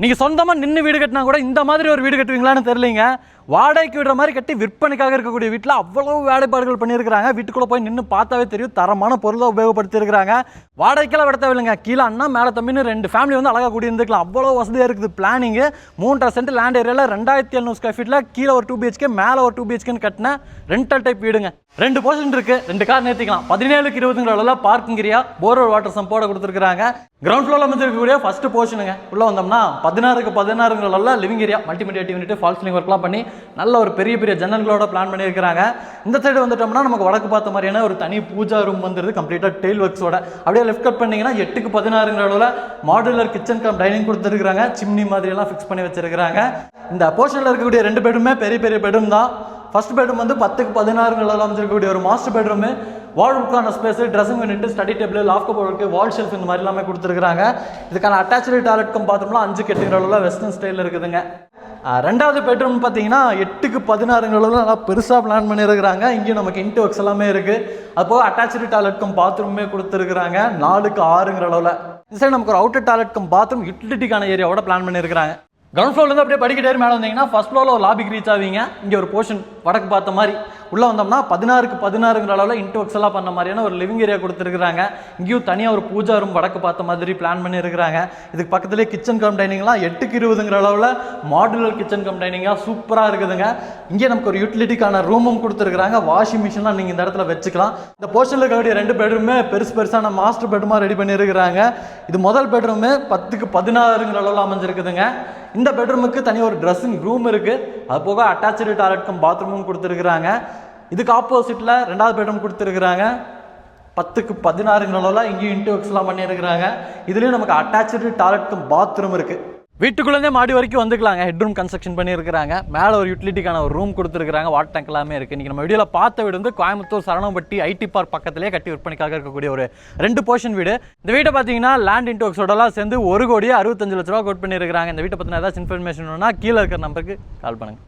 நீங்கள் சொந்தமாக நின்று வீடு கட்டினா கூட இந்த மாதிரி ஒரு வீடு கட்டுவீங்களான்னு தெரியலங்க. வாடகைக்கு விடுற மாதிரி கட்டி விற்பனைக்காக இருக்கக்கூடிய வீட்டில் அவ்வளோ வேலைப்பாடுகள் பண்ணியிருக்கிறாங்க. வீட்டுக்குள்ளே போய் நின்று பார்த்தாவே தெரியும், தரமான பொருளை உபயோகப்படுத்தியிருக்கிறாங்க. வாடகைக்கெல்லாம் விட தேவையில்லைங்க. கீழே அண்ணா மேலே தம்பின்னு 2 ஃபேமிலி வந்து அழகாக கூடி இருந்துக்கலாம். அவ்வளோ வசதியாக இருக்குது. பிளானிங்கு 3.5 சென்ட் லேண்ட் ஏரியாவில் 2700 ஸ்கொயர் ஃபீட்டில் கீழே ஒரு 2 BHK மேலே ஒரு 2 BHKன்னு கட்டின ரெண்டல் டைப் வீடுங்க. 2 போர்ஷன் இருக்குது, 2 கார் நிறுத்திக்கலாம். 17க்கு 20 அளவில் பார்க்கிங் ஏரியா, போர்வெல் வாட்டர் சம்போட கொடுத்துருக்காங்க. கிரவுண்ட் ஃப்ளோரில் அமைச்சிருக்கக்கூடிய ஃபர்ஸ்ட் போர்ஷனுங்க. உள்ளே வந்தோம்னா 16க்கு 16 அளவில் living area, multimedia unit, fall ceiling ஒர்க்லாம் பண்ணி நல்ல ஒரு பெரிய பெரிய ஜன்னல்களோட பிளான் பண்ணியிருக்கிறாங்க. இந்த சைடு வந்துட்டோம்னா நமக்கு வடக்கு பார்த்த மாதிரியான ஒரு தனி பூஜா ரூம் வந்துருது, கம்ப்ளீட்டாக டெயில் ஒர்க்ஸோட. அப்படியே லெஃப்ட் கட் பண்ணிங்கன்னா 8க்கு 16 அளவில் மாடுலர் கிச்சன் கம் டைனிங் கொடுத்துருக்காங்க. சிம்னி மாதிரியெல்லாம் ஃபிக்ஸ் பண்ணி வச்சிருக்காங்க. இந்த போர்ஷனில் இருக்கக்கூடிய 2 பெட்ரூமே பெரிய பெரிய பெட்ரூம் தான். ஃபர்ஸ்ட் பெட்ரூம் வந்து 10க்கு 16 அளவில் அமைச்சிருக்கக்கூடிய ஒரு மாஸ்டர் பெட்ரூமு. வால்வுக்கான space, dressing unit, study table, loft cupboard, wall shelf இந்த மாதிரி எல்லாமே கொடுத்துருக்காங்க. இதுக்கான அட்டாச்சு டாய்லெட் பாத்ரூம்லாம் 5க்கு 8 அளவில் வெஸ்டர்ன் ஸ்டைலில் இருக்குதுங்க. ரெண்டாவது பெட்ரூம் பார்த்தீங்கன்னா 8க்கு 16 அளவில் நல்லா பெருசாக பிளான் பண்ணியிருக்கிறாங்க. இங்கேயும் நமக்கு இன்ட்டு ஒர்க்ஸ் எல்லாமே இருக்குது. அப்போது அட்டாச்சு டாய்லெட் பாத்ரூமே கொடுத்துருக்குறாங்க 4க்கு 6 அளவில். இந்த சைடு நமக்கு ஒரு அவுட்டர் டாய்லெட் பாத்ரூம் யூட்டிலிட்டிக்கான ஏரியாவோட பிளான் பண்ணியிருக்கிறாங்க. கிரவுண்ட் ஃப்ளோர்லேருந்து அப்படியே படிக்கிட்டே மேலே வந்தீங்கன்னா ஃபர்ஸ்ட் ஃப்ளோரில் ஒரு லாபிக்கு ரீச் ஆவீங்க. இங்கே ஒரு போர்ஷன் வடக்கு பார்த்த மாதிரி உள்ளே வந்தோம்னா 16க்கு 16 அளவில் இன்ட்டு ஒர்க்ஸ் எல்லாம் பண்ண மாதிரியான ஒரு லிவிங் ஏரியா கொடுத்துருக்காங்க. இங்கேயும் தனியாக ஒரு பூஜா ரூம் வடக்கு பார்த்த மாதிரி பிளான் பண்ணியிருக்கிறாங்க. இதுக்கு பக்கத்துலேயே கிச்சன் கம் டைனிங்லாம் 8க்கு 20 அளவில் மாடுலர் கிச்சன் கம் டைனிங்காக சூப்பராக இருக்குதுங்க. இங்கே நமக்கு ஒரு யூட்டிலிட்டிக்கான ரூமும் கொடுத்துருக்காங்க. வாஷிங் மிஷின்லாம் நீங்கள் இந்த இடத்துல வச்சுக்கலாம். இந்த போர்ஷனில் இருக்கக்கூடிய 2 பெட்ரூமே பெருசான மாஸ்டர் பெட்ரூமாக ரெடி பண்ணியிருக்கிறாங்க. இது முதல் பெட்ரூமு 10க்கு 16 அளவில் அமைஞ்சிருக்குதுங்க. இந்த பெட்ரூமுக்கு தனியாக ஒரு ட்ரெஸ்ஸிங் ரூம் இருக்குது. அது போக அட்டாச்சு டாய்லெட் பாத்ரூமும் கொடுத்துருக்குறாங்க. இதுக்கு ஆப்போசிட்டில் 2வது பெட்ரூம் கொடுத்துருக்குறாங்க 10க்கு 16 அளவில். இங்கேயும் இன்ட்டு ஒர்க்ஸ்லாம் பண்ணியிருக்கிறாங்க. இதுலேயும் நமக்கு அட்டாச்சு டாய்லெட் பாத்ரூம் இருக்குது. வீட்டுக்குள்ளேருந்தே மாடி வரைக்கும் வந்துக்கலாங்க. ஹெட்ரூம் கன்ஸ்ட்ரக்ஷன் பண்ணியிருக்கிறாங்க. மேலே ஒரு யூட்டிலிட்டிக்கான ஒரு ரூம் கொடுத்துருக்காங்க. வாட்டர் டேங்க் எல்லாமே இருக்குது. இன்றைக்கி நம்ம வீடியோவில் பார்த்த வீடு வந்து கோயம்புத்தூர் சரவணம்பட்டி ஐடி பார்க் பக்கத்திலே கட்டி விற்பனைக்காக இருக்கக்கூடிய ஒரு 2 போர்ஷன் வீடு. இந்த வீட்டை பார்த்தீங்கன்னா லேண்ட் இன்ட்டு ஒர்க்ஸோடலாம் சேர்ந்து 1,65,00,000 கோட் பண்ணியிருக்கிறாங்க. இந்த வீட்டை பற்றின ஏதாச்சும் இன்ஃபர்மேஷன் வேணும்னா கீழே இருக்கிற நம்பருக்கு கால் பண்ணுங்கள்.